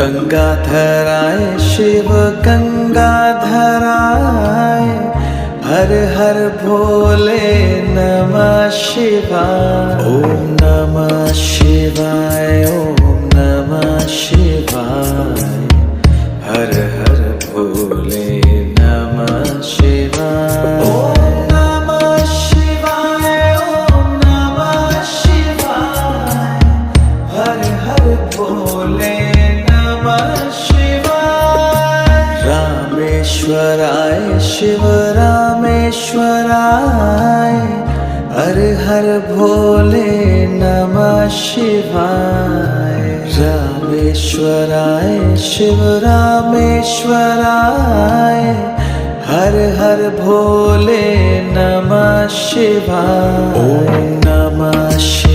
गंगाधराय शिव गंगाधराय, हर हर भोले नमः शिवाय। ओम नमः शिवाय, ओम नमः शिवाय, हर हर भोले नमः शिवाय। ओम नमः शिवाय, ओम नमः शिवाय, हर हर भोले नमः शिवाय। रामेश्वराय शिव रामेश्वराय, हर हर भोले नमः शिवाय। रामेश्वराय शिव रामेश्वराय, हर हर भोले नमः शिवाय। ओम नमः शिवाय।